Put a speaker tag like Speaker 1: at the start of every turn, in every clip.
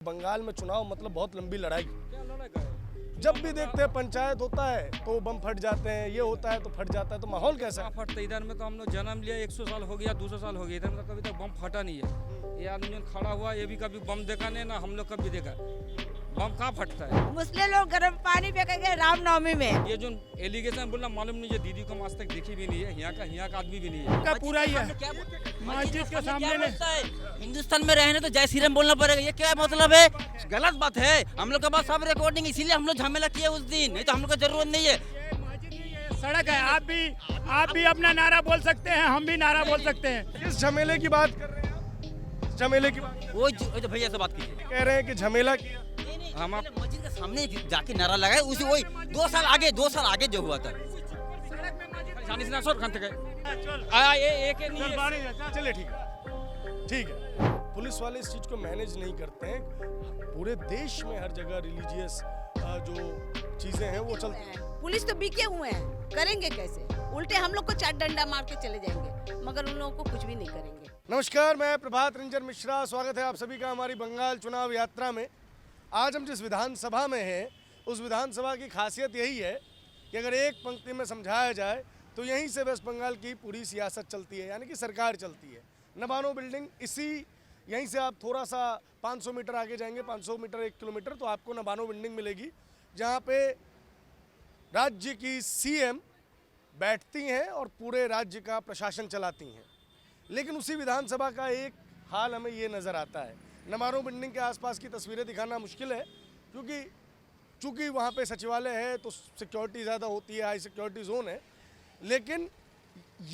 Speaker 1: बंगाल में चुनाव मतलब बहुत लंबी लड़ाई। जब भी देखते हैं पंचायत होता है तो बम फट जाते हैं, ये होता है तो फट जाता है, तो माहौल कैसा है?
Speaker 2: फटता इधर में तो हम लोग जन्म लिया 100 साल हो गया 200 साल हो गया, इधर में तो कभी तक बम फटा नहीं है। ये आदमी जो खड़ा हुआ ये भी कभी बम देखा नहीं ना हम लोग कभी देखा। बम कहाँ फटता है?
Speaker 3: मुस्लिम लोग गर्म पानी फेंकेंगे रामनवमी में।
Speaker 2: ये जो एलिगेशन बोलना मालूम नहीं है, दीदी को आज तक देखी भी नहीं है, यहाँ का आदमी भी नहीं है।
Speaker 4: का पूरा ही है मस्जिद के सामने में।
Speaker 5: हिंदुस्तान में रहने तो जय श्री राम बोलना पड़ेगा, ये क्या मतलब है? गलत बात है। हम लोग के पास सब रिकॉर्डिंग, इसीलिए हम लोग झमेला किए उस दिन, नहीं तो हम लोग को जरूरत नहीं है।
Speaker 4: सड़क है, आप भी अपना नारा बोल सकते हैं, हम भी नारा बोल सकते हैं।
Speaker 1: किस झमेले की बात कर रहे हैं आप? झमेले की बात
Speaker 5: वो जो भैया से बात कीजिए,
Speaker 1: कह रहे हैं कि झमेला किया।
Speaker 5: हम मस्जिद के सामने जाके नारा लगाए, उसी वही 2 साल आगे जो हुआ था।
Speaker 1: चलिए ठीक है। पुलिस वाले इस चीज को मैनेज नहीं करते हैं। पूरे देश में हर जगह रिलीजियस जो चीजें हैं वो चलती हैं।
Speaker 3: पुलिस तो बिके हुए हैं, करेंगे कैसे? उल्टे हम लोग को 4 डंडा मार के चले जाएंगे, मगर उन लोगों को कुछ भी नहीं करेंगे।
Speaker 1: नमस्कार, मैं प्रभात रंजन मिश्रा, स्वागत है आप सभी का हमारी बंगाल चुनाव यात्रा में। आज हम जिस विधानसभा में हैं उस विधानसभा की खासियत यही है कि अगर एक पंक्ति में समझाया जाए तो यहीं से वेस्ट बंगाल की पूरी सियासत चलती है, यानी कि सरकार चलती है। नबानो बिल्डिंग यहीं से आप थोड़ा सा 500 मीटर आगे जाएंगे, 500 मीटर 1 किलोमीटर, तो आपको नबानो बिल्डिंग मिलेगी, जहाँ पे राज्य की सीएम बैठती हैं और पूरे राज्य का प्रशासन चलाती हैं। लेकिन उसी विधानसभा का एक हाल हमें ये नज़र आता है। नबानो बिल्डिंग के आसपास की तस्वीरें दिखाना मुश्किल है, क्योंकि चूँकि वहाँ पे सचिवालय है तो सिक्योरिटी ज़्यादा होती है, हाई सिक्योरिटी जोन है। लेकिन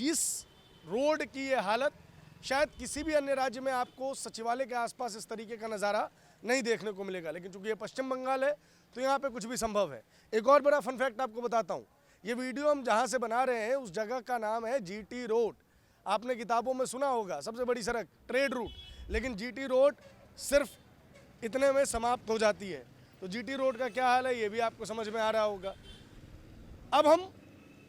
Speaker 1: इस रोड की ये हालत शायद किसी भी अन्य राज्य में आपको सचिवालय के आसपास इस तरीके का नज़ारा नहीं देखने को मिलेगा। लेकिन चूँकि ये पश्चिम बंगाल है तो यहाँ पे कुछ भी संभव है। एक और बड़ा फन फैक्ट आपको बताता हूँ। ये वीडियो हम जहाँ से बना रहे हैं उस जगह का नाम है जीटी रोड। आपने किताबों में सुना होगा सबसे बड़ी सड़क ट्रेड रूट, लेकिन जीटी रोड सिर्फ इतने में समाप्त हो जाती है। तो जीटी रोड का क्या हाल है ये भी आपको समझ में आ रहा होगा। अब हम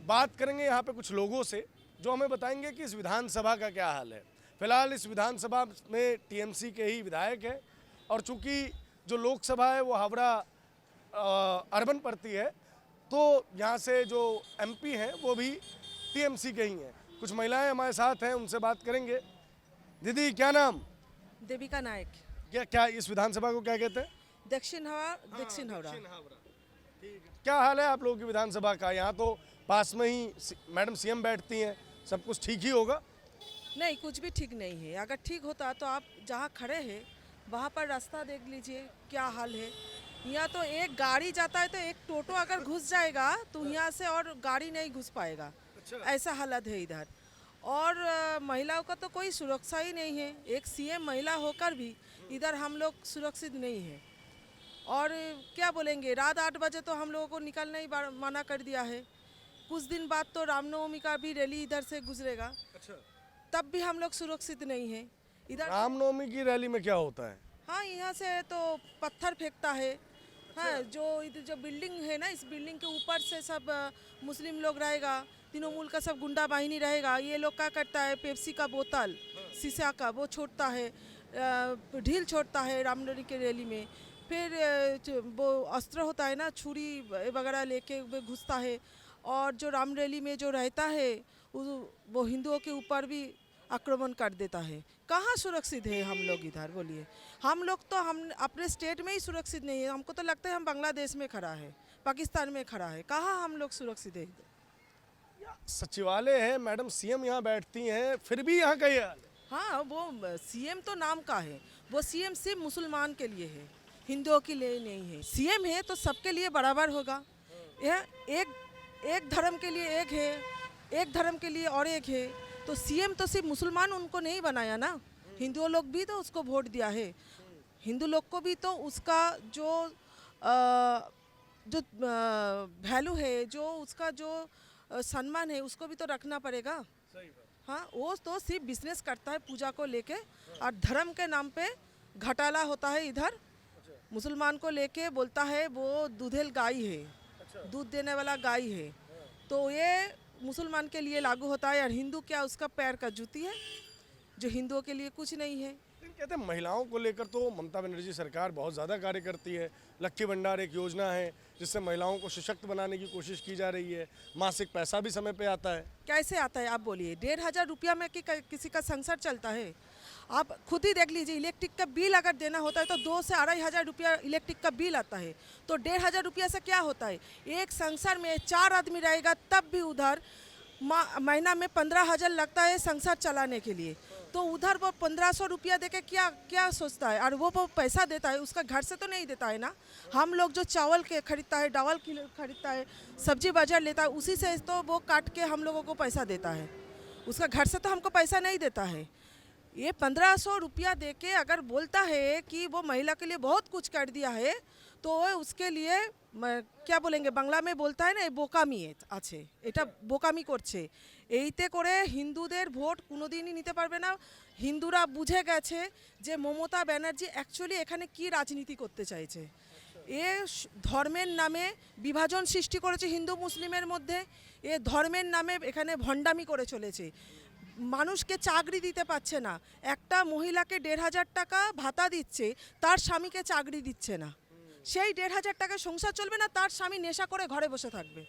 Speaker 1: बात करेंगे यहाँ पे कुछ लोगों से जो हमें बताएंगे कि इस विधानसभा का क्या हाल है। फिलहाल इस विधानसभा में टीएमसी के ही विधायक हैं, और चूँकि जो लोकसभा है वो हावड़ा अर्बन पड़ती है, तो यहाँ से जो एमपी हैं वो भी टीएमसी के ही हैं। कुछ महिलाएं हमारे साथ हैं, उनसे बात करेंगे। दीदी क्या नाम?
Speaker 6: देविका नायक।
Speaker 1: क्या इस विधानसभा को क्या कहते हैं?
Speaker 6: दक्षिण हावड़ा।
Speaker 1: क्या हाल है आप लोगों की विधानसभा का? यहाँ तो पास में ही मैडम सीएम बैठती हैं, सब कुछ ठीक ही होगा?
Speaker 6: नहीं, कुछ भी ठीक नहीं है। अगर ठीक होता तो आप जहाँ खड़े हैं वहाँ पर रास्ता देख लीजिए क्या हाल है। यहाँ तो एक गाड़ी जाता है तो एक टोटो अगर घुस जाएगा तो यहाँ से और गाड़ी नहीं घुस पाएगा। ऐसा हालत है इधर। और महिलाओं का तो कोई सुरक्षा ही नहीं है। एक सीएम महिला होकर भी इधर हम लोग सुरक्षित नहीं है। और क्या बोलेंगे, रात 8 बजे तो हम लोगों को निकलना ही मना कर दिया है। कुछ दिन बाद तो रामनवमी का भी रैली इधर से गुजरेगा। तब भी हम लोग सुरक्षित नहीं है इधर।
Speaker 1: रामनवमी की रैली में क्या होता है?
Speaker 6: हाँ, यहाँ से तो पत्थर फेंकता है। हाँ, जो बिल्डिंग है ना, इस बिल्डिंग के ऊपर से सब मुस्लिम लोग रहेगा, तृणमूल का सब गुंडा बाहिनी रहेगा। ये लोग क्या करता है, पेप्सी का बोतल शीशा का वो छोड़ता है, ढील छोड़ता है रामनवमी के रैली में। फिर वो अस्त्र होता है ना, छुरी वगैरह लेके घुसता है। और जो राम रैली में जो रहता है वो हिंदुओं के ऊपर भी आक्रमण कर देता है। कहाँ सुरक्षित है हम लोग इधर? बोलिए। हम लोग तो हम अपने स्टेट में ही सुरक्षित नहीं है। हमको तो लगता है हम बांग्लादेश में खड़ा है, पाकिस्तान में खड़ा है। कहाँ हम लोग सुरक्षित है?
Speaker 1: सचिवालय है, मैडम सीएम यहाँ बैठती हैं, फिर भी यहाँ का ये हाल है।
Speaker 6: हाँ, वो सीएम तो नाम का है। वो सीएम सिर्फ मुसलमान के लिए है, हिंदुओं के लिए नहीं है। सीएम है तो सबके लिए बराबर होगा। यह एक धर्म के लिए एक है, एक धर्म के लिए और एक है। तो सीएम तो सिर्फ मुसलमान उनको नहीं बनाया ना, हिंदुओं लोग भी तो उसको वोट दिया है। हिंदू लोग को भी तो उसका जो वैल्यू है, जो उसका जो सम्मान है, उसको भी तो रखना पड़ेगा। हाँ, वो तो सिर्फ बिजनेस करता है पूजा को लेके, और धर्म के नाम पे घोटाला होता है इधर। मुसलमान को लेके बोलता है वो दूधेल गाय है, दूध देने वाला गाय है। तो ये मुसलमान के लिए लागू होता है, और हिंदू क्या उसका पैर का जूती है, जो हिंदुओं के लिए कुछ नहीं है।
Speaker 1: लेकिन कहते हैं महिलाओं को लेकर तो ममता बनर्जी सरकार बहुत ज़्यादा कार्य करती है। लक्की भंडार एक योजना है जिससे महिलाओं को सशक्त बनाने की कोशिश की जा रही है। मासिक पैसा भी समय पे आता है।
Speaker 6: कैसे आता है आप बोलिए? 1,500 रुपया में किसी का संसार चलता है? आप खुद ही देख लीजिए, इलेक्ट्रिक का बिल अगर देना होता है तो 2 से 2,500 रुपया इलेक्ट्रिक का बिल आता है। तो 1,500 रुपया से क्या होता है? एक संसार में 4 आदमी रहेगा तब भी उधर महीना में 15,000 लगता है संसार चलाने के लिए। तो उधर वो 1,500 रुपया देके क्या सोचता है? और वो पैसा देता है उसका घर से तो नहीं देता है ना। हम लोग जो चावल के खरीदता है, चावल खरीदता है, सब्जी बाजार लेता है, उसी से तो वो काट के हम लोगों को पैसा देता है। उसका घर से तो हमको पैसा नहीं देता है। ये 1,500 रुपया देके अगर बोलता है कि वो महिला के लिए बहुत कुछ कर दिया है, तो उसके लिए क्या बोलेंगे, बांग्ला में बोलता है ना, বোকামি আছে, এটা বোকামি করছে। এইতে করে হিন্দুদের ভোট কোনোদিনই নিতে পারবে না। হিন্দুরা বুঝে গেছে যে মমতা ব্যানার্জি অ্যাকচুয়ালি এখানে কি রাজনীতি করতে চাইছে। এ ধর্মের নামে বিভাজন সৃষ্টি করেছে হিন্দু মুসলিমের মধ্যে। এ ধর্মের নামে এখানে ভণ্ডামি করে চলেছে। মানুষকে চাকরি দিতে পারছে না। একটা মহিলাকে 1,500 টাকা ভাতা দিচ্ছে, তার স্বামীকে চাকরি দিচ্ছে না। সেই 1,500 টাকা সংসার চলবে না, তার স্বামী নেশা করে ঘরে বসে থাকবে।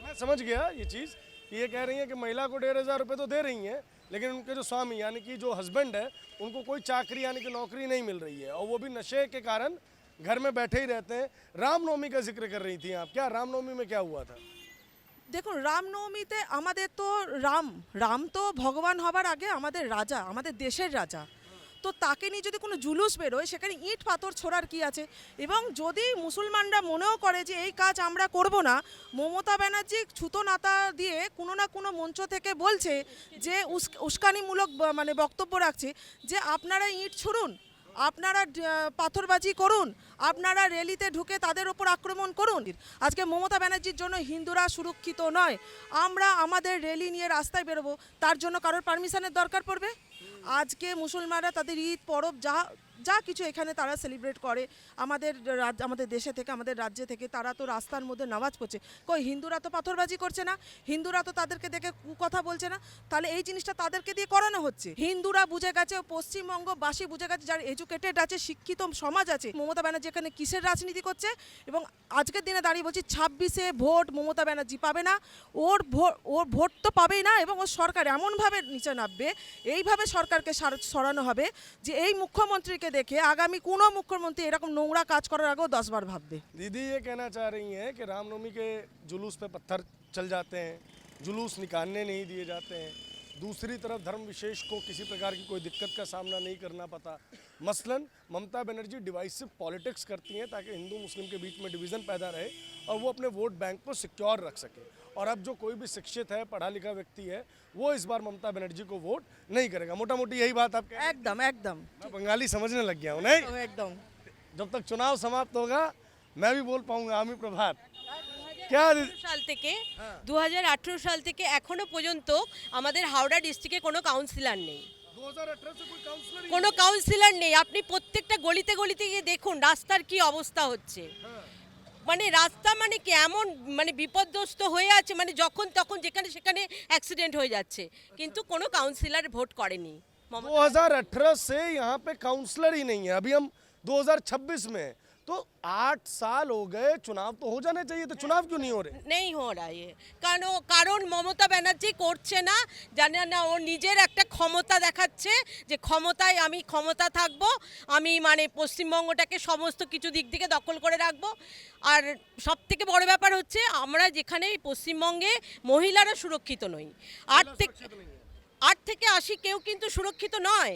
Speaker 1: मैं समझ गया ये चीज़। ये कह रही हैं कि महिला को 1,500 रुपये तो दे रही हैं, लेकिन उनके जो स्वामी यानी कि जो हस्बैंड है उनको कोई चाकरी यानी कि नौकरी नहीं मिल रही है, और वो भी नशे के कारण घर में बैठे ही रहते हैं। रामनवमी का जिक्र कर रही थी आप, क्या रामनवमी में क्या हुआ था?
Speaker 6: দেখুন, রামনবমীতে আমাদের তো রাম তো ভগবান হবার আগে আমাদের রাজা, আমাদের দেশের রাজা। তো তাকে নিয়ে যদি কোনো জুলুস বেরোয়, সেখানে ইট পাথর ছোড়ার কি আছে? এবং যদি মুসলমানরা মনেও করে যে এই কাজ আমরা করব না, মমতা ব্যানার্জি ছুতো নাতা দিয়ে কোনো না কোনো মঞ্চ থেকে বলছে যে উস্কানিমূলক মানে বক্তব্য রাখছে যে আপনারা ইট ছুড়ুন, আপনারা পাথরবাজি করুন, আপনারা র্যালিতে ঢুকে তাদের ওপর আক্রমণ করুন। আজকে মমতা ব্যানার্জির জন্য হিন্দুরা সুরক্ষিত নয়। আমরা আমাদের র্যালি নিয়ে রাস্তায় বেরোবো, তার জন্য কারোর পারমিশনের দরকার পড়বে? আজকে মুসলমানরা তাদের ঈদ পরব যা কিছু এখানে তারা সেলিব্রেট করে, আমাদের দেশে থেকে, আমাদের রাজ্যে থেকে তারা তো রাস্তার মধ্যে নামাজ পড়ছে। কই হিন্দুরা তো পাথরবাজি করছে না, হিন্দুরা তো তাদেরকে দেখে কথা বলছে না। তাহলে এই জিনিসটা তাদেরকে দিয়ে করানো হচ্ছে। হিন্দুরা বুঝে গেছে, পশ্চিমবঙ্গবাসী বুঝে গেছে, যার এডুকেটেড আছে, শিক্ষিত সমাজ আছে, মমতা ব্যানার্জি এখানে কিসের রাজনীতি করছে। এবং আজকের দিনে দাঁড়িয়ে বলছি 26-এ ভোট মমতা ব্যানার্জি পাবে না। ওর ভোট তো পাবেই না, এবং ওর সরকার এমনভাবে নিচে নামবে, এইভাবে সরকারকে সরানো হবে যে এই মুখ্যমন্ত্রীকে দেখে আগামী কোনো মুখ্যমন্ত্রী এরকম নোংরা কাজ করার আগেও 10 বার ভাববে।
Speaker 1: दीदी ये कहना चाह रही हैं कि रामनवमी के जुलूस पे पत्थर चल जाते हैं, जुलूस निकालने नहीं दिए जाते हैं। दूसरी तरफ धर्म विशेष को किसी प्रकार की कोई दिक्कत का सामना नहीं करना पता। मसलन ममता बनर्जी डिवाइसिव पॉलिटिक्स करती हैं ताकि हिंदू मुस्लिम के बीच में डिवीज़न पैदा रहे और वो अपने वोट बैंक को सिक्योर रख सके। और अब जो कोई भी शिक्षित है, पढ़ा लिखा व्यक्ति है, वो इस बार ममता बनर्जी को वोट नहीं करेगा। मोटा मोटी यही बात आप कह रहे हैं?
Speaker 6: एकदम
Speaker 1: मैं बंगाली समझने लग गया हूँ। नहीं,
Speaker 6: एकदम।
Speaker 1: जब तक चुनाव समाप्त होगा मैं भी बोल पाऊंगा आमी प्रभात। क्या
Speaker 7: সাল থেকে 2018 সাল থেকে এখনো পর্যন্ত আমাদের হাওড়া ডিস্ট্রিক্টে কোনো কাউন্সিলর নেই।
Speaker 1: 2018 से कोई काउंसलर ही
Speaker 7: কোনো কাউন্সিলর নেই। আপনি প্রত্যেকটা গলিতে গলিতে গিয়ে দেখুন রাস্তার কি অবস্থা হচ্ছে। মানে রাস্তা মানে কি এমন মানে বিপদগ্রস্ত হয়ে আছে, মানে যখন তখন যেখানে সেখানে অ্যাক্সিডেন্ট হয়ে যাচ্ছে, কিন্তু কোনো কাউন্সিলর ভোট করেনি।
Speaker 1: 2018 से यहाँ पे काउंसलर ही नहीं है। अभी हम 2026 में हैं। तो 8 साल हो गए, चुनाव तो हो जाने चाहिए, तो चुनाव क्यों नहीं हो रहे?
Speaker 7: নেই হরায় কারণ মমতা ব্যানার্জি করছে না, জানে না ও নিজের একটা ক্ষমতা দেখাচ্ছে যে ক্ষমতায় আমি ক্ষমতা থাকবো, আমি মানে পশ্চিমবঙ্গটাকে সমস্ত কিছু দিক থেকে দখল করে রাখবো। আর সব থেকে বড় ব্যাপার হচ্ছে আমরা যেখানে পশ্চিমবঙ্গে মহিলারা সুরক্ষিত নই। 8 থেকে 80 কেউ কিন্তু সুরক্ষিত নয়।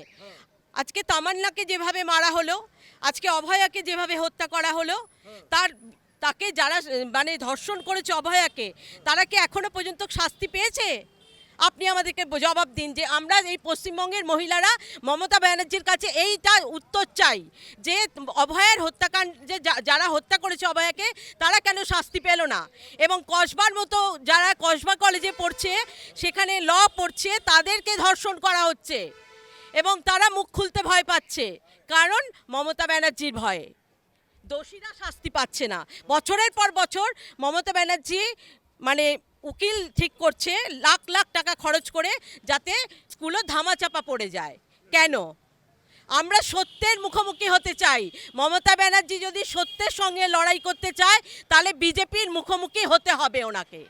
Speaker 7: আজকে তামান্নাকে যেভাবে মারা হলো, আজকে অভয়াকে যেভাবে হত্যা করা হলো, তাকে যারা মানে ধর্ষণ করেছে অভয়াকে, তারা কি এখনো পর্যন্ত শাস্তি পেয়েছে? আপনি আমাদেরকে জবাব দিন যে আমরা এই পশ্চিমবঙ্গের মহিলারা মমতা ব্যানার্জির কাছে এইটা উত্তর চাই যে অভয়ার হত্যাকাণ্ড যে যারা হত্যা করেছে অভয়াকে, তারা কেন শাস্তি পেল না? এবং কসবার মতো যারা কসবা কলেজে পড়ছে, সেখানে ল পড়ছে, তাদেরকে ধর্ষণ করা হচ্ছে এবং তারা মুখ খুলতে ভয় পাচ্ছে, কারণ মমতা ব্যানার্জির ভয়ে দোষীরা শাস্তি পাচ্ছে না। বছরের পর বছর মমতা ব্যানার্জি মানে উকিল ঠিক করছে লাখ লাখ টাকা খরচ করে, যাতে স্কুলে ধামাচাপা পড়ে যায়। কেন? আমরা সত্যের মুখোমুখি হতে চাই। মমতা ব্যানার্জি যদি সত্যের সঙ্গে লড়াই করতে চায় তাহলে বিজেপির মুখোমুখি হতে হবে ওনাকে।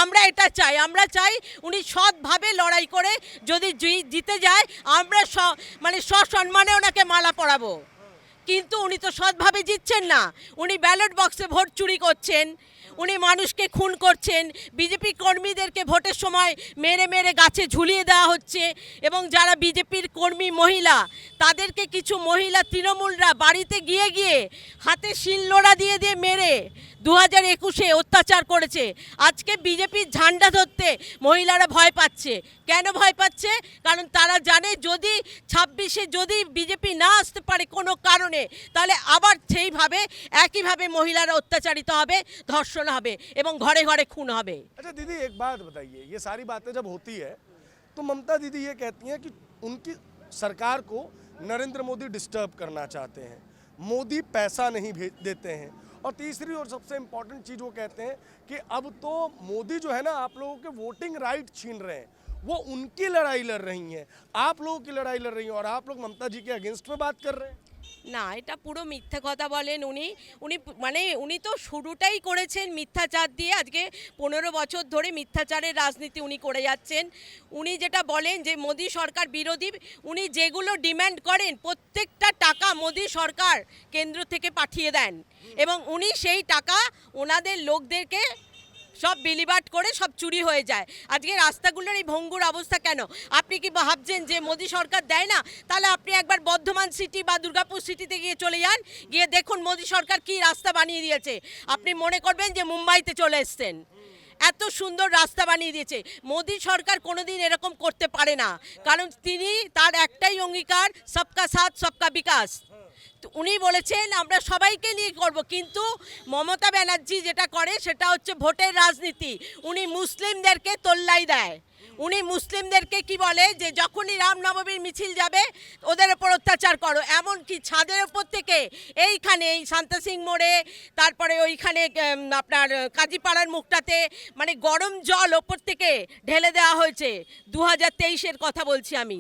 Speaker 7: আমরা এটা চাই, আমরা চাই উনি সৎভাবে লড়াই করে যদি জিতে যায় আমরা মানে সসম্মানে ওনাকে মালা পরাবো। কিন্তু উনি তো সৎভাবে জিতছেন না, উনি ব্যালট বক্সে ভোট চুরি করছেন, উনি মানুষকে খুন করছেন, বিজেপি কর্মীদেরকে ভোটের সময় মেরে মেরে গাছে ঝুলিয়ে দেওয়া হচ্ছে এবং যারা বিজেপির কর্মী মহিলা তাদেরকে কিছু মহিলা তৃণমূলরা বাড়িতে গিয়ে গিয়ে হাতে শিলনোড়া দিয়ে দিয়ে মেরে 2021-এ অত্যাচার করেছে। আজকে বিজেপির ঝান্ডা ধরতে মহিলারা ভয় পাচ্ছে। কেন ভয় পাচ্ছে? কারণ তারা জানে যদি 26-এ যদি বিজেপি না আসতে পারে কোনো কারণে তাহলে আবার সেইভাবে একইভাবে মহিলারা অত্যাচারিত হবে, ধর্ষণ হবে এবং ঘরে ঘরে খুন হবে।
Speaker 1: अच्छा दीदी एक बात बताइए, ये सारी बातें जब होती है तो ममता दीदी ये कहती हैं कि उनकी सरकार को नरेंद्र मोदी डिस्टर्ब करना चाहते हैं, मोदी पैसा नहीं भेज देते हैं, और तीसरी और सबसे इम्पोर्टेंट चीज़ वो कहते हैं कि अब तो मोदी जो है ना आप लोगों के वोटिंग राइट छीन रहे हैं, वो उनकी लड़ाई लड़ रही हैं, आप लोगों की लड़ाई लड़ रही हैं और आप लोग ममता जी के अगेंस्ट में बात कर रहे हैं।
Speaker 7: না, এটা পুরো মিথ্যে কথা বলেন উনি। উনি তো শুরুটাই করেছেন মিথ্যাচার দিয়ে। আজকে 15 বছর ধরে মিথ্যাচারের রাজনীতি উনি করে যাচ্ছেন। উনি যেটা বলেন যে মোদি সরকার বিরোধী, উনি যেগুলো ডিমান্ড করেন প্রত্যেকটা টাকা মোদি সরকার কেন্দ্র থেকে পাঠিয়ে দেন এবং উনি সেই টাকা ওনাদের লোকদেরকে সব বিলিবাট করে সব চুরি হয়ে যায়। আজকে রাস্তাগুলোর এই ভঙ্গুর অবস্থা কেন? আপনি কি ভাবছেন যে মোদি সরকার দেয় না? তাহলে আপনি একবার বর্ধমান সিটি বা দুর্গাপুর সিটিতে গিয়ে চলে যান, গিয়ে দেখুন মোদি সরকার কি রাস্তা বানিয়ে দিয়েছে। আপনি মনে করবেন যে মুম্বাইতে চলে এসছেন। এত সুন্দর রাস্তা বানিয়ে দিয়েছে। মোদি সরকার কোনোদিন এরকম করতে পারে না, কারণ তিনি তার একটাই অঙ্গীকার সবকা সাথ সবকা বিকাশ। উনি বলেছেন আমরা সবাইকে নিয়ে করব, কিন্তু মমতা ব্যানার্জি যেটা করে সেটা হচ্ছে ভোটের রাজনীতি। উনি মুসলিমদেরকে তোল্লাই দেয়। উনি মুসলিমদেরকে কি বলে যে যখনই রামনবমীর মিছিল যাবে ওদের ওপর অত্যাচার করো, এমনকি ছাদের ওপর থেকে এইখানে এই শান্তা সিং মোড়ে, তারপরে ওইখানে আপনার কাজীপাড়ার মুখটাতে মানে গরম জল ওপর থেকে ঢেলে দেওয়া হয়েছে। 2023-এর কথা বলছি আমি,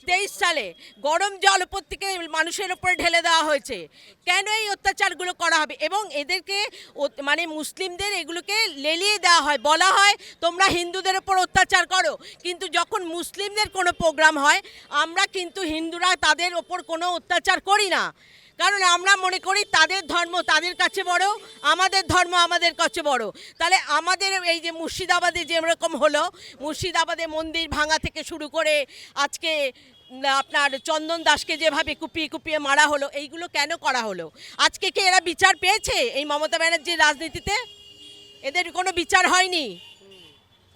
Speaker 7: 23 সালে গরম জল ওপর থেকে মানুষের ওপরে ঢেলে দেওয়া হয়েছে। কেন এই অত্যাচারগুলো করা হবে? এবং এদেরকে মানে মুসলিমদের এগুলোকে লেলিয়ে দেওয়া হয়, বলা হয় তোমরা হিন্দুদের ওপর অত্যাচার করো, কিন্তু যখন মুসলিমদের কোনো প্রোগ্রাম হয় আমরা কিন্তু হিন্দুরা তাদের ওপর কোনো অত্যাচার করি না, কারণ আমরা মনে করি তাদের ধর্ম তাদের কাছে বড়, আমাদের ধর্ম আমাদের কাছে বড়। তাহলে আমাদের এই যে মুর্শিদাবাদে যেরকম হলো, মুর্শিদাবাদে মন্দির ভাঙা থেকে শুরু করে আজকে আপনার চন্দন দাসকে যেভাবে কুপিয়ে কুপিয়ে মারা হলো, এইগুলো কেন করা হলো? আজকে কি এরা বিচার পেয়েছে এই মমতা ব্যানার্জির রাজনীতিতে? এদের কোনো বিচার হয়নি,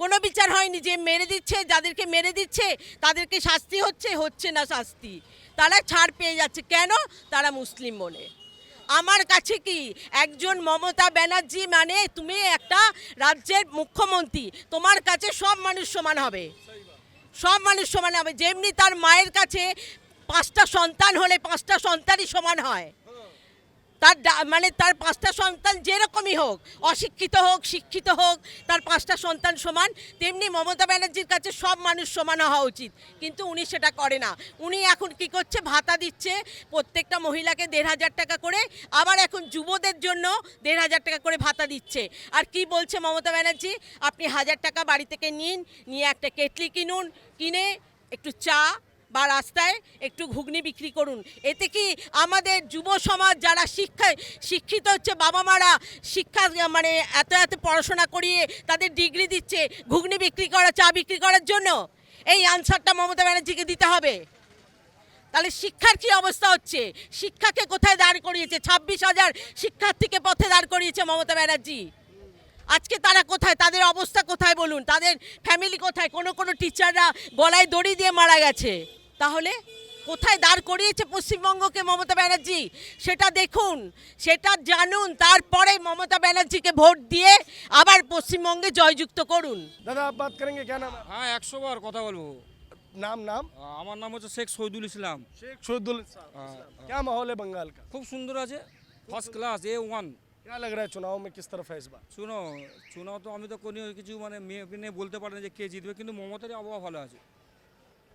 Speaker 7: কোনো বিচার হয়নি। যে মেরে দিচ্ছে, যাদেরকে মেরে দিচ্ছে তাদেরকে শাস্তি হচ্ছে না শাস্তি, তারা ছাড় পেয়ে যাচ্ছে। কেন? তারা মুসলিম বলে। আমার কাছে কি একজন মমতা ব্যানার্জি মানে তুমি একটা রাজ্যের মুখ্যমন্ত্রী, তোমার কাছে সব মানুষ সমান হবে, সব মানুষ সমান হবে। যেমনি তার মায়ের কাছে 5টা সন্তান হলে 5টা সন্তানই সমান হয়, তার মানে তার 5টা সন্তান যেরকমই হোক, অশিক্ষিত হোক শিক্ষিত হোক, তার 5টা সন্তান সমান, তেমনি মমতা ব্যানার্জির কাছে সব মানুষ সমান হওয়া উচিত। কিন্তু উনি সেটা করে না। উনি এখন কি করছে? ভাতা দিচ্ছে প্রত্যেকটা মহিলাকে 1,500 টাকা করে, আবার এখন যুবদের জন্য 1,500 টাকা করে ভাতা দিচ্ছে। আর কি বলছে মমতা ব্যানার্জি? আপনি 1000 টাকা বাড়ি থেকে নিয়ে একটা কেটলি কিনুন, কিনে একটু চা বা রাস্তায় একটু ঘুগনি বিক্রি করুন। এতে কি আমাদের যুব সমাজ যারা শিক্ষিত হচ্ছে, বাবা মারা শিক্ষা মানে এত পড়াশোনা করিয়ে তাদের ডিগ্রি দিচ্ছে ঘুগনি বিক্রি করা, চা বিক্রি করার জন্য? এই আনসারটা মমতা ব্যানার্জিকে দিতে হবে। তাহলে শিক্ষার কি অবস্থা হচ্ছে? শিক্ষাকে কোথায় দাঁড় করিয়েছে? 26,000 শিক্ষার্থীকে পথে দাঁড় করিয়েছে মমতা ব্যানার্জি। আজকে তারা কোথায়? তাদের অবস্থা কোথায় বলুন? তাদের ফ্যামিলি কোথায়? কোনো টিচাররা গলায় দড়ি দিয়ে মারা গেছে। তাহলে কোথায় দাঁড় করিয়েছে পশ্চিমবঙ্গকে মমতা ব্যানার্জি? সেটা দেখুন, সেটা জানুন, তারপরে মমতা ব্যানার্জিকে ভোট দিয়ে আবার পশ্চিমবঙ্গে জয়যুক্ত করুন।
Speaker 1: दादा आप बात करेंगे, क्या नाम है?
Speaker 2: হ্যাঁ 100 বার কথা বলবো।
Speaker 1: नाम
Speaker 2: আমার নাম হচ্ছে শেখ শহীদুল ইসলাম।
Speaker 1: शेख शहीदुल इस्लाम। क्या माहौल है बंगाल का?
Speaker 2: খুব সুন্দর আছে, ফার্স্ট ক্লাস A1।
Speaker 1: क्या लग रहा है चुनाव में किस तरफ है इस बार?
Speaker 2: চুনাও তো আমি তো কোনো কিছু মানে মেয়ে বলতে পারি না যে কে জিতবে, কিন্তু মমতারই আবহাওয়া ভালো আছে।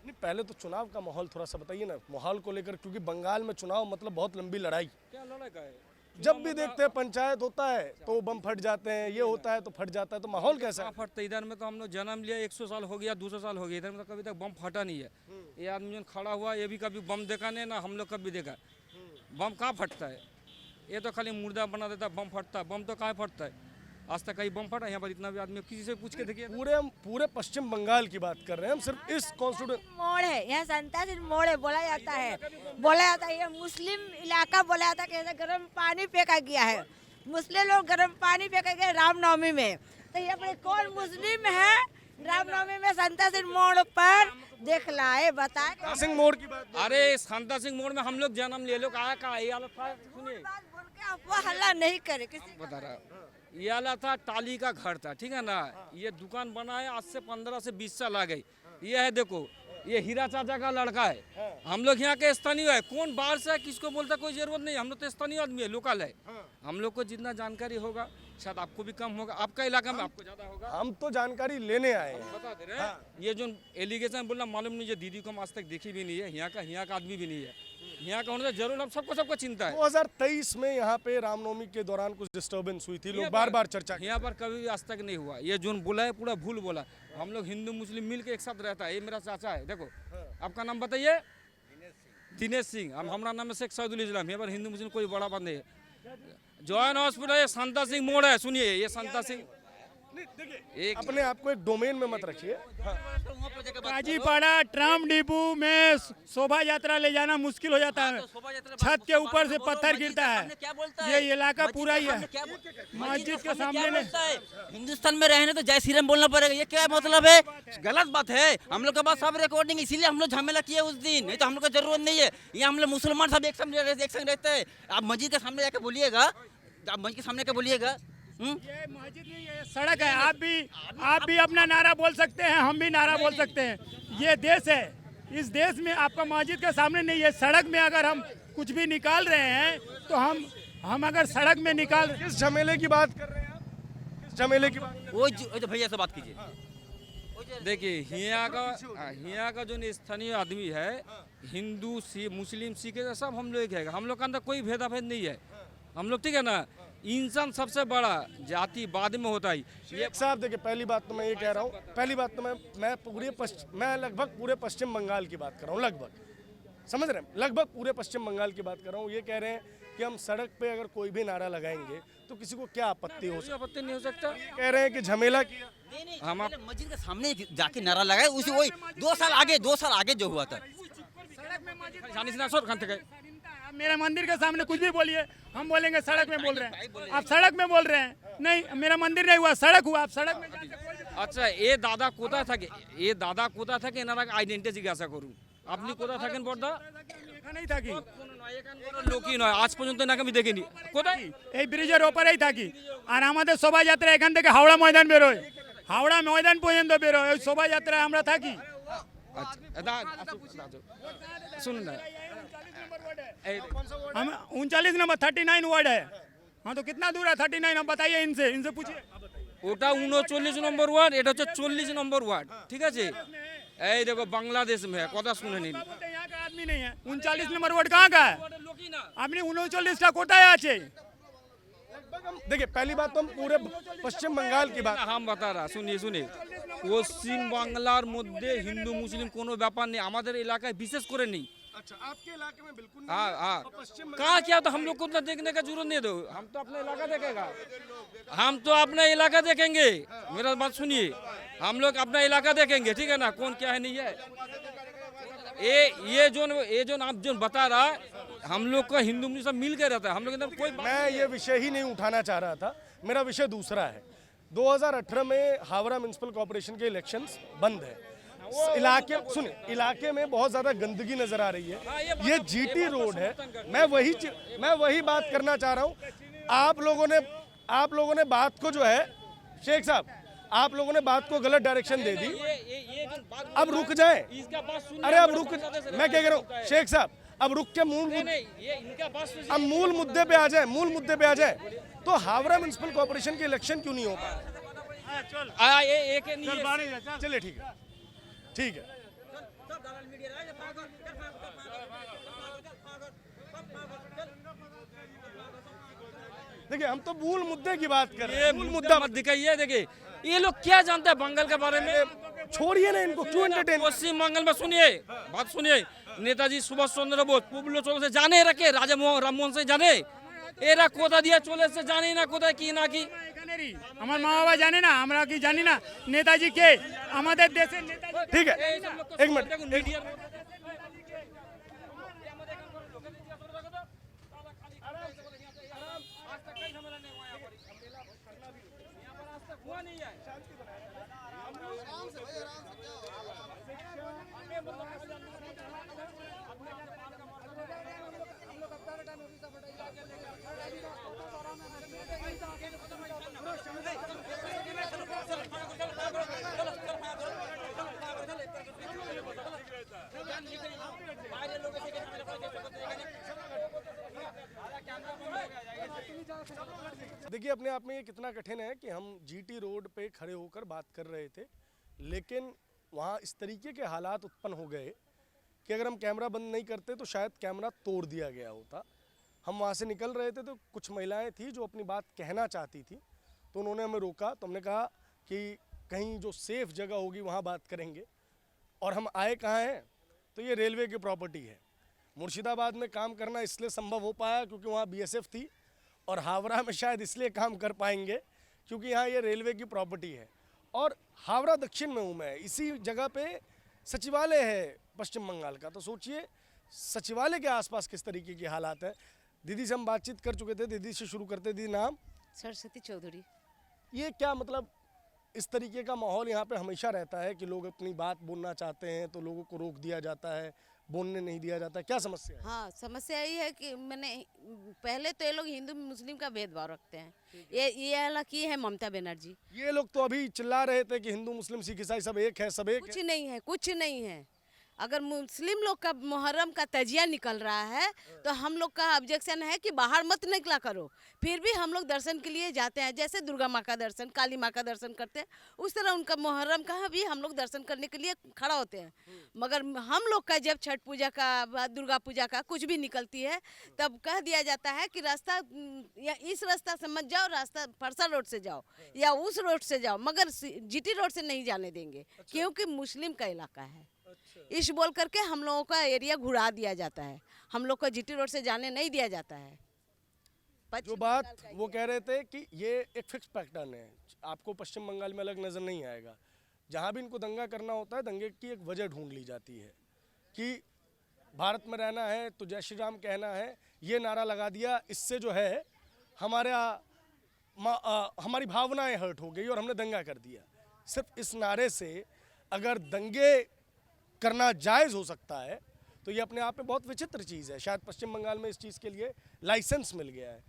Speaker 1: नहीं, पहले तो चुनाव का माहौल थोड़ा सा बताइए ना, माहौल को लेकर, क्योंकि बंगाल में चुनाव मतलब बहुत लंबी लड़ाई।
Speaker 2: क्या लड़ाई का है?
Speaker 1: जब भी देखते हैं पंचायत होता है तो बम फट जाते हैं, ये होता है तो फट जाता है, तो माहौल कैसा है?
Speaker 2: कहाँ फटता है? इधर में तो हम लोग जन्म लिया 100 साल हो गया, 200 साल हो गया, इधर में तो कभी तक बम फटा नहीं है। ये आदमी जो खड़ा हुआ ये भी कभी बम देखा नहीं ना, हम लोग कभी देखा। बम कहाँ फटता है? ये तो खाली मुर्दा बना देता है, बम फटता है। बम तो कहाँ फटता है? आज तक कहीं बम फटा? यहाँ पर इतना भी आदमी किसी से पूछ के देखिए।
Speaker 1: हम पूरे पश्चिम बंगाल की बात कर रहे हैं, हम सिर्फ इस कॉन्स्टिट्यूंट
Speaker 8: मोड़ है, यहाँ संतासिन मोड़ है, बोला जाता है ये मुस्लिम इलाका बोला जाता है कि ऐसे गर्म पानी फेंका गया है, मुस्लिम लोग गर्म पानी फेंका गया रामनवमी में। तो ये अपने कौन मुस्लिम है रामनवमी में संतासिन मोड़ पर देख लाए, बताए।
Speaker 1: सिंह मोड़ की बात
Speaker 2: अरे शांता सिंह मोड़ में हम लोग जन्म लिए, लोग आया कहा ये हालत था। सुनिए
Speaker 8: बात बोल के अफवाह हल्ला नहीं करे किसी को।
Speaker 2: बता रहा, ये वाला था टाली का घर था, ठीक है ना। ये दुकान बना है आज से 15 से 20 साल आ गई। ये है देखो, ये हीरा चाचा का लड़का है। हम लोग यहाँ के स्थानीय है, कौन बाहर से है किसको बोलता कोई जरूरत नहीं, हम लोग तो स्थानीय आदमी है, लोकल है। हम लोग को जितना जानकारी होगा शायद आपको भी कम होगा, आपका इलाका में आपको ज्यादा होगा।
Speaker 1: हम तो जानकारी लेने आए हैं।
Speaker 2: बता दे रहे हैं, ये जो एलिगेशन बोलना मालूम नहीं, ये दीदी को हम आज तक देखी भी नहीं है, यहाँ का आदमी भी नहीं है। यहाँ का होने से जरूर हम सबको चिंता है।
Speaker 1: 2023 में यहाँ पे रामनवमी के दौरान कुछ डिस्टर्बेंस हुई थी, लोग बार बार चर्चा
Speaker 2: यहाँ पर कभी भी आज तक नहीं हुआ। ये जो बोला है पूरा भूल बोला। हम लोग हिंदू मुस्लिम मिल के एक साथ रहता है। ये मेरा चाचा है, देखो आपका नाम बताइए। दिनेश सिंह। हम हमारा नाम है शेख सईदुल इस्लाम। यहाँ पर हिंदू मुस्लिम कोई बड़ा बात नहीं है। जॉइन हॉस्पिटल ये शांता सिंह मोड़ है, सुनिए ये शांता सिंह। एक
Speaker 1: अपने आप को एक डोमेन में मत रखिए।
Speaker 4: काजीपाड़ा ट्राम डिपो में शोभा यात्रा ले जाना मुश्किल हो जाता है, छत के ऊपर से पत्थर गिरता है। ये इलाका पूरा ही है, मस्जिद के सामने।
Speaker 5: हिंदुस्तान में रहने तो जय श्री राम बोलना पड़ेगा, ये क्या मतलब है? गलत बात है। हम लोग के पास सब रिकॉर्डिंग, इसीलिए हम लोग झमेला किए उस दिन, नहीं तो हम लोग को जरूरत नहीं है। ये हम लोग मुसलमान सब एक संग रहते हैं। आप मस्जिद के सामने जाके बोलिएगा, आप मस्जिद के सामने जाके बोलिएगा।
Speaker 4: ये मस्जिद नहीं, ये सड़क है। आप भी अपना नारा बोल सकते हैं, हम भी नारा बोल सकते हैं। ये देश है, इस देश में आपका मस्जिद के सामने नहीं है। सड़क में अगर हम कुछ भी निकाल रहे हैं तो हम अगर सड़क में निकाल,
Speaker 1: किस झमेले की बात कर रहे हैं आप? किस झमेले की बात?
Speaker 5: वो जो भैया से बात कीजिए।
Speaker 2: देखिए यहाँ का जो स्थानीय आदमी है, हिंदू मुस्लिम सिख सब हम लोग है। हम लोग के अंदर कोई भेदाभेद नहीं है। हम लोग ठीक है ना, इंसान सबसे बड़ा, जाति बाद में होता है। ये
Speaker 1: साहब देखिए, पहली बात तो मैं ये कह रहा हूँ, पहली बात तो मैं लगभग पूरे पश्चिम बंगाल की बात कर रहा हूँ, लगभग, समझ रहे हैं, लगभग पूरे पश्चिम बंगाल की बात कर रहा हूँ। ये कह रहे हैं कि हम सड़क पे अगर कोई भी नारा लगाएंगे तो किसी को क्या आपत्ति हो सकती?
Speaker 2: आपत्ति नहीं हो सकता।
Speaker 1: कह रहे हैं कि झमेला किया।
Speaker 5: हम मस्जिद के सामने जाके नारा लगाए, उसी वही 2 साल आगे जो हुआ था।
Speaker 4: मेरा मंदिर के सामने कुछ भी बोलिए, हम बोलेंगे सड़क में बोल रहे हैं। आप सड़क में बोल रहे हैं, नहीं मेरा मंदिर नहीं हुआ, सड़क हुआ। आप सड़क में
Speaker 2: अच्छा ये दादा कोथा था कि एनारा आइडेंटिटी जिज्ञासा करूँ আপনি কোথায় থাকেন বড়দা?
Speaker 4: এখানেই থাকি,
Speaker 2: লোকই নয় আজ পর্যন্ত নাকি আমি দেখিনি। কোথায়?
Speaker 4: এই ব্রিজের ওপরেই থাকি। আর আমাদের শোভাযাত্রা এখান থেকে হাওড়া ময়দান বেরোয়, হাওড়া ময়দান পর্যন্ত বেরোয়। ওই শোভাযাত্রায় আমরা থাকি।
Speaker 2: শুনুন না,
Speaker 4: हम 39 नंबर 39 वार्ड है। हाँ तो कितना दूर है 39? आप बताइए, इनसे पूछिए।
Speaker 2: ওটা 39 নম্বর ওয়ার্ড, এটা হচ্ছে 40 নম্বর ওয়ার্ড, ঠিক আছে। এই দেখো বাংলাদেশ में है, কথা শুনে নিন।
Speaker 4: यहाँ का आदमी नहीं है। 39 नंबर वार्ड कहाँ का है? আপনি 39টা কোথায় আছে?
Speaker 1: देखिए, पहली बात तो हम पूरे पश्चिम बंगाल की बात।
Speaker 2: हम बता रहा, শুনিয়ে পশ্চিম বাংলার মধ্যে হিন্দু মুসলিম কোনো ব্যাপার নেই, আমাদের এলাকায় বিশেষ করে নেই।
Speaker 1: अच्छा, आपके इलाके में बिल्कुल नहीं।
Speaker 2: हाँ कहाँ क्या, तो हम लोग को उतना देखने का जरूरत नहीं दो, हम तो अपना इलाका देखेगा, हम तो अपना इलाका देखेंगे। मेरा बात सुनिए, हम लोग अपना इलाका देखेंगे, ठीक है ना, कौन क्या है नहीं है। ये जो आप जो बता रहा है, हम लोग का हिंदू मुस्लिम सब मिल के रहता है, हम लोग अंदर कोई
Speaker 1: मैं ये विषय ही नहीं उठाना चाह रहा था, मेरा विषय दूसरा है। 2018 में हावड़ा म्युनिसिपल कॉर्पोरेशन के इलेक्शंस बंद है। इलाके में बहुत ज्यादा गंदगी नजर आ रही है। ये जीटी रोड है। मैं वही बात करना चाह रहा हूँ। आप लोगों ने बात को जो है, शेख साहब, आप लोगों ने बात को गलत डायरेक्शन दे दी। अब रुक जाए। अरे अब रुक, मैं क्या कह रहा हूँ शेख साहब, अब रुक के मूल मुद्दे पे आ जाए। तो हावड़ा म्युनिसिपल कॉर्पोरेशन के इलेक्शन क्यों नहीं हो पा? चलिए ठीक है। देखिए हम तो मूल मुद्दे की बात कर रहे
Speaker 2: ये
Speaker 1: हैं, मूल मुद्दा
Speaker 2: मत दिखाइए। देखिए ये लोग क्या जानते हैं बंगाल के बारे में?
Speaker 1: छोड़िए ना इनको, क्यों एंटरटेन?
Speaker 2: पश्चिम बंगाल में सुनिए बात सुनिए, नेताजी सुभाष चंद्र बोस পুবলো চলে জানে রাখে, রাজা রামমোহন से জানে, এরা কোথা দিয়ে চলেছে জানি না, কোথায় কি না কি।
Speaker 4: এখানেরই আমার মা বাবা জানে না, আমরা কি জানি না নেতাজি কে? আমাদের দেশের নেতাজি
Speaker 1: ठीक है,
Speaker 2: এই সব লোককে
Speaker 1: एक मिनट,
Speaker 2: দেখুন
Speaker 1: एक-
Speaker 2: মিডিয়ার
Speaker 1: देखिए अपने आप में ये कितना कठिन है कि हम जीटी रोड पे खड़े होकर बात कर रहे थे, लेकिन वहाँ इस तरीके के हालात उत्पन्न हो गए कि अगर हम कैमरा बंद नहीं करते तो शायद कैमरा तोड़ दिया गया होता। हम वहाँ से निकल रहे थे तो कुछ महिलाएं थी जो अपनी बात कहना चाहती थी, तो उन्होंने हमें रोका। तो हमने कहा कि कहीं जो सेफ जगह होगी वहाँ बात करेंगे। और हम आए कहाँ हैं, तो ये रेलवे की प्रॉपर्टी है। मुर्शिदाबाद में काम करना इसलिए संभव हो पाया क्योंकि वहाँ बीएसएफ थी, और हावड़ा में शायद इसलिए काम कर पाएंगे क्योंकि यहाँ ये रेलवे की प्रॉपर्टी है। और हावड़ा दक्षिण में हूँ मैं, इसी जगह पे सचिवालय है पश्चिम बंगाल का। तो सोचिए सचिवालय के आसपास किस तरीके की हालात है। दीदी से हम बातचीत कर चुके थे, दीदी से शुरू करते। दीदी नाम?
Speaker 3: सरस्वती चौधरी।
Speaker 1: ये क्या मतलब इस तरीके का माहौल यहाँ पे हमेशा रहता है कि लोग अपनी बात बोलना चाहते हैं तो लोगों को रोक दिया जाता है, बोलने नहीं दिया जाता, क्या समस्या है?
Speaker 3: हाँ, समस्या यही है कि मैंने पहले तो ये लोग हिंदू मुस्लिम का भेदभाव रखते हैं। ये हालांकि है ममता बनर्जी।
Speaker 1: ये लोग तो अभी चिल्ला रहे थे कि हिंदू मुस्लिम सिख ईसाई सब एक है, सब एक
Speaker 3: कुछ
Speaker 1: है।
Speaker 3: नहीं है, कुछ नहीं है। अगर मुस्लिम लोग का मुहर्रम का तजिया निकल रहा है तो हम लोग का ऑब्जेक्शन है कि बाहर मत निकला करो। फिर भी हम लोग दर्शन के लिए जाते हैं, जैसे दुर्गा माँ का दर्शन, काली माँ का दर्शन करते हैं, उस तरह उनका मुहर्रम का भी हम लोग दर्शन करने के लिए खड़ा होते हैं। मगर हम लोग का जब छठ पूजा का, दुर्गा पूजा का कुछ भी निकलती है तब कह दिया जाता है कि रास्ता या इस रास्ता से मत जाओ, रास्ता फरसा रोड से जाओ या उस रोड से जाओ, मगर जीटी रोड से नहीं जाने देंगे क्योंकि मुस्लिम का इलाका है। इस बोल करके हम लोगों का एरिया घुरा दिया जाता है, हम लोग को जीटी रोड से जाने नहीं दिया जाता है।
Speaker 1: जो बात वो कह रहे थे कि ये एक फिक्स पैटर्न है, आपको पश्चिम बंगाल में अलग नज़र नहीं आएगा। जहाँ भी इनको दंगा करना होता है, दंगे की एक वजह ढूंढ ली जाती है कि भारत में रहना है तो जय श्री राम कहना है, ये नारा लगा दिया, इससे जो है हमारी भावनाएं हर्ट हो गई और हमने दंगा कर दिया। सिर्फ इस नारे से अगर दंगे करना जायज़ हो सकता है तो ये अपने आप में बहुत विचित्र चीज़ है। शायद पश्चिम बंगाल में इस चीज़ के लिए लाइसेंस मिल गया है।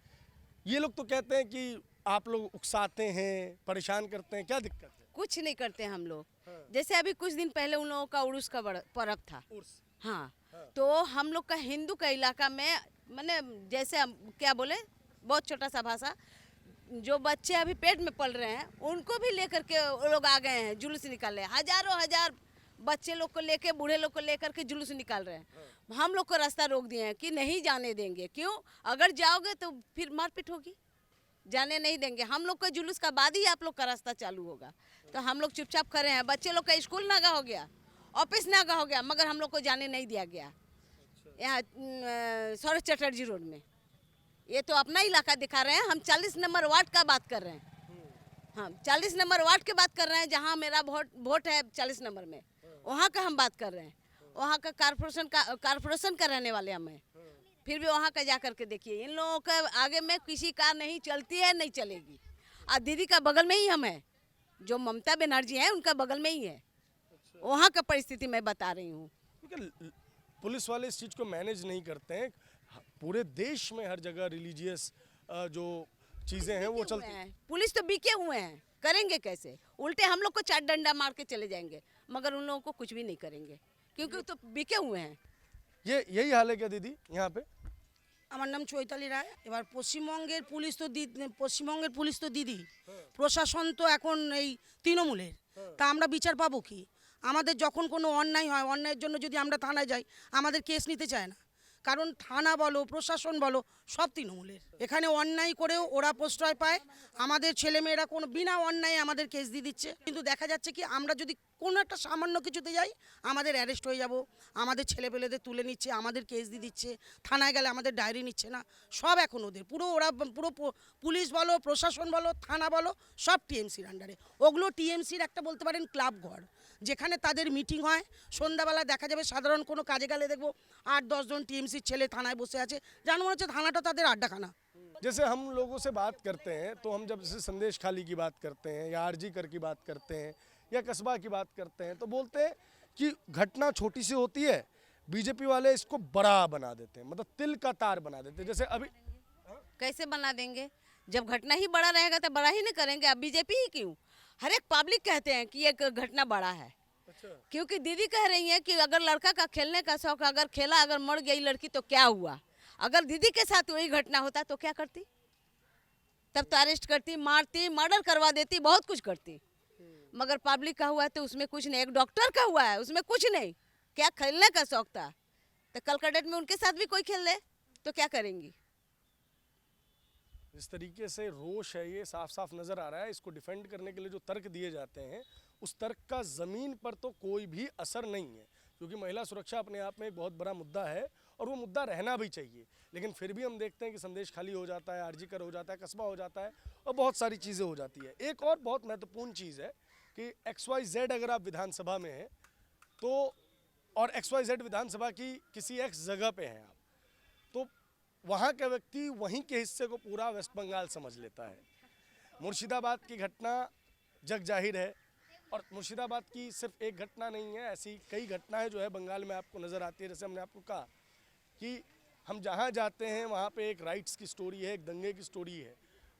Speaker 1: ये लोग तो कहते हैं कि आप लोग उकसाते हैं, परेशान करते हैं, क्या दिक्कत है?
Speaker 3: कुछ नहीं करते हम लोग। जैसे अभी कुछ दिन पहले उन लोगों का उर्स का पर्व था। हाँ, तो हम लोग का हिंदू का इलाका में मैंने जैसे क्या बोले, बहुत छोटा सा भाषा, जो बच्चे अभी पेट में पल रहे हैं उनको भी लेकर के वो लोग आ गए हैं, जुलूस निकाले, हजारों हजार बच्चे लोग को लेके, बूढ़े लोग को लेकर के जुलूस निकाल रहे हैं। हम लोग को रास्ता रोक दिए हैं कि नहीं जाने देंगे। क्यों? अगर जाओगे तो फिर मारपीट होगी, जाने नहीं देंगे। हम लोग का जुलूस का बाद ही आप लोग का रास्ता चालू होगा। तो हम लोग चुपचाप खड़े हैं। बच्चे लोग का स्कूल नागा हो गया, ऑफिस नागा हो गया, मगर हम लोग को जाने नहीं दिया गया। यहाँ सौरभ चटर्जी रोड में, ये तो अपना इलाका दिखा रहे हैं। हम 40 नंबर वार्ड का बात कर रहे हैं। हाँ, 40 नंबर वार्ड की बात कर रहे हैं, जहाँ मेरा वोट है 40 नंबर में, वहाँ का हम बात कर रहे हैं। वहाँ का कारपोरेशन का रहने वाले हम हैं। फिर भी वहाँ का जा करके देखिए, इन लोगों का आगे में किसी कार नहीं चलती है, नहीं चलेगी। और दीदी का बगल में ही हम हैं, जो ममता बनर्जी हैं उनका बगल में ही है। वहाँ का परिस्थिति मैं बता रही हूँ।
Speaker 1: क्योंकि पुलिस वाले इस चीज़ को मैनेज नहीं करते हैं। पूरे देश में हर जगह रिलीजियस जो चीज़ें हैं वो चलती हैं।
Speaker 3: पुलिस तो बिके हुए हैं, करेंगे कैसे? उल्टे हम लोग को चार डंडा मार के चले जाएंगे, मगर उन लोगों को कुछ भी नहीं करेंगे क्योंकि तो बिके हुए हैं।
Speaker 1: ये यही हाल है क्या दीदी यहाँ पे?
Speaker 9: আমার নাম চৈতালি রায়। এবার পশ্চিমবঙ্গের পুলিশ তো দিদি, প্রশাসন তো এখন এই তৃণমূলের, তা আমরা বিচার পাবো কি? আমাদের যখন কোনো অন্যায় হয়, অন্যায়ের জন্য যদি আমরা থানায় যাই, আমাদের কেস নিতে চায় না, কারণ থানা বলো প্রশাসন বলো সব তৃণমূলের। এখানে অন্যায় করেও ওরা প্রশ্রয় পায়, আমাদের ছেলেমেয়েরা কোনো বিনা অন্যায়ে আমাদের কেস দিয়ে দিচ্ছে। কিন্তু দেখা যাচ্ছে কি আমরা যদি কোনো একটা সামান্য কিছুতে যাই আমাদের অ্যারেস্ট হয়ে যাব, আমাদের ছেলেপেলেদের তুলে নিচ্ছে, আমাদের কেস দিয়ে দিচ্ছে, থানায় গেলে আমাদের ডায়েরি নিচ্ছে না, সব এখন ওদের পুরো ওরা পুরো পুলিশ বলো প্রশাসন বলো থানা বলো সব টিএমসির আন্ডারে। ওগুলো টিএমসির একটা বলতে পারেন ক্লাব ঘর, যেখানে তাদের মিটিং হয়। সন্ধ্যাবেলা দেখা যাবে সাধারণ কোনো কাজে গেলে দেখবো 8-10 জন টিএমসির ছেলে থানায় বসে আছে, জানো মনে হচ্ছে থানাটা তাদের আড্ডাখানা।
Speaker 1: जैसे हम लोगों से बात करते हैं तो हम जब जैसे संदेश खाली की बात करते हैं या आरजी कर की बात करते हैं या कस्बा की बात करते हैं तो बोलते हैं कि घटना छोटी सी होती है, बीजेपी वाले इसको बड़ा बना देते हैं, मतलब तिल का तार बना देते हैं। जैसे अभी
Speaker 3: कैसे बना देंगे? जब घटना ही बड़ा रहेगा तो बड़ा ही नहीं करेंगे। अब बीजेपी ही क्यों, हर एक पब्लिक कहते हैं कि ये घटना बड़ा है। क्योंकि दीदी कह रही है कि अगर लड़का का खेलने का शौक, अगर खेला अगर मर गई लड़की तो क्या हुआ? अगर दीदी के साथ वही घटना होता तो क्या करती? तब तो अरेस्ट करती, मारती, मर्डर करवा देती, बहुत कुछ करती। मगर पब्लिक का हुआ है तो उसमें कुछ नहीं। एक डॉक्टर का हुआ है उसमें कुछ नहीं, क्या खेलने का शौक था। तो कल का डेट में उनके साथ भी कोई खेल ले तो क्या करेंगी?
Speaker 1: जिस तरीके से रोष है ये साफ साफ नज़र आ रहा है। इसको डिफेंड करने के लिए जो तर्क दिए जाते हैं उस तर्क का ज़मीन पर तो कोई भी असर नहीं है, क्योंकि महिला सुरक्षा अपने आप में एक बहुत बड़ा मुद्दा है और वो मुद्दा रहना भी चाहिए। लेकिन फिर भी हम देखते हैं कि संदेश खाली हो जाता है, आरजी कर हो जाता है, कस्बा हो जाता है और बहुत सारी चीज़ें हो जाती है। एक और बहुत महत्वपूर्ण चीज़ है कि XYZ अगर आप विधानसभा में हैं तो, और XYZ विधानसभा की किसी एक्स जगह पे हैं आप, तो वहाँ का व्यक्ति वहीं के हिस्से को पूरा वेस्ट बंगाल समझ लेता है। मुर्शिदाबाद की घटना जग जाहिर है, और मुर्शिदाबाद की सिर्फ एक घटना नहीं है, ऐसी कई घटनाएं जो है बंगाल में आपको नज़र आती है। जैसे हमने आपको कहा कि हम जहाँ जाते हैं वहाँ पे एक राइट्स की स्टोरी है, एक दंगे की स्टोरी है।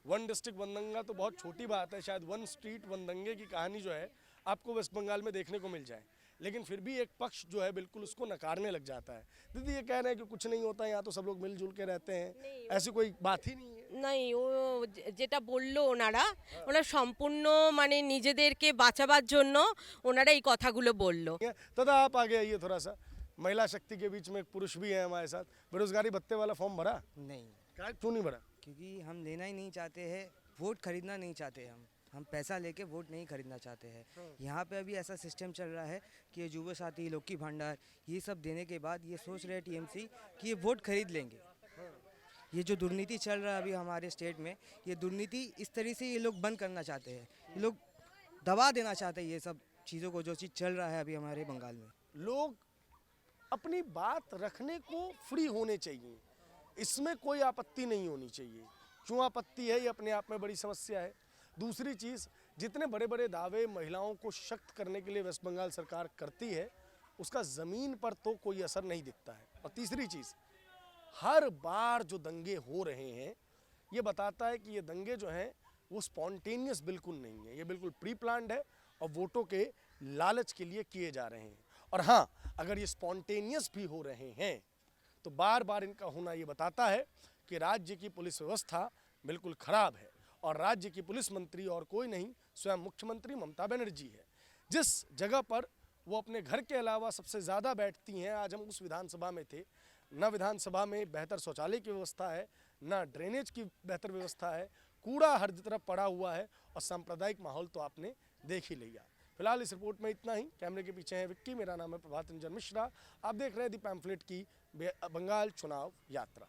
Speaker 1: वन डिस्ट्रिक्ट वन दंगा तो बहुत छोटी बात है, शायद वन स्ट्रीट वन दंगे की कहानी जो है आपको वेस्ट बंगाल में देखने को मिल जाए, लेकिन फिर भी एक पक्ष जो है बिल्कुल उसको नकारने लग जाता है। दीदी ये कह रहे हैं कि कुछ नहीं होता, यहाँ तो सब लोग मिलजुल के रहते हैं, ऐसी कोई बात ही नहीं है।
Speaker 7: নাই ও যেটা বললো ওনারা সম্পূর্ণ মানে নিজেদেরকে বাঁচাবার জন্য ওনারা এই কথাগুলো বললো।
Speaker 1: तथा आप आगे आइए थोड़ा सा, महिला शक्ति के बीच में एक पुरुष भी है हमारे साथ। बेरोजगारी भत्ते वाला फॉर्म भरा?
Speaker 10: नहीं,
Speaker 1: क्यों नहीं भरा?
Speaker 10: क्योंकि हम लेना ही नहीं चाहते हैं, वोट खरीदना नहीं चाहते हम पैसा लेके वोट नहीं खरीदना चाहते हैं। यहाँ पे अभी ऐसा सिस्टम चल रहा है कि ये युवा साथी, लौकी भंडार, ये सब देने के बाद ये सोच रहे हैं टीएमसी कि ये वोट खरीद लेंगे। ये जो दुर्नीति चल रहा है अभी हमारे स्टेट में, ये दुर्नीति इस तरह से ये लोग बंद करना चाहते हैं, ये लोग दबा देना चाहते हैं ये सब चीज़ों को, जो चीज़ चल रहा है अभी हमारे बंगाल में।
Speaker 1: लोग अपनी बात रखने को फ्री होने चाहिए, इसमें कोई आपत्ति नहीं होनी चाहिए। क्यों आपत्ति है, ये अपने आप में बड़ी समस्या है। दूसरी चीज़, जितने बड़े बड़े दावे महिलाओं को सशक्त करने के लिए वेस्ट बंगाल सरकार करती है उसका ज़मीन पर तो कोई असर नहीं दिखता है। और तीसरी चीज़, हर बार जो दंगे हो रहे हैं ये बताता है कि ये दंगे जो हैं वो स्पॉन्टेनियस बिल्कुल नहीं है, ये बिल्कुल प्री प्लान्ड है और वोटों के लालच के लिए किए जा रहे हैं। और हाँ, अगर ये स्पॉन्टेनियस भी हो रहे हैं तो बार बार इनका होना ये बताता है कि राज्य की पुलिस व्यवस्था बिल्कुल ख़राब है, और राज्य की पुलिस मंत्री और कोई नहीं, स्वयं मुख्यमंत्री ममता बनर्जी है। जिस जगह पर वो अपने घर के अलावा सबसे ज़्यादा बैठती हैं, आज हम उस विधानसभा में थे, न विधानसभा में बेहतर शौचालय की व्यवस्था है, न ड्रेनेज की बेहतर व्यवस्था है, कूड़ा हर तरफ पड़ा हुआ है और सांप्रदायिक माहौल तो आपने देख ही लिया। फिलहाल इस रिपोर्ट में इतना ही। कैमरे के पीछे है विक्की, मेरा नाम है प्रभात रंजन मिश्रा। आप देख रहे हैं दी पैम्फलेट की बंगाल चुनाव यात्रा।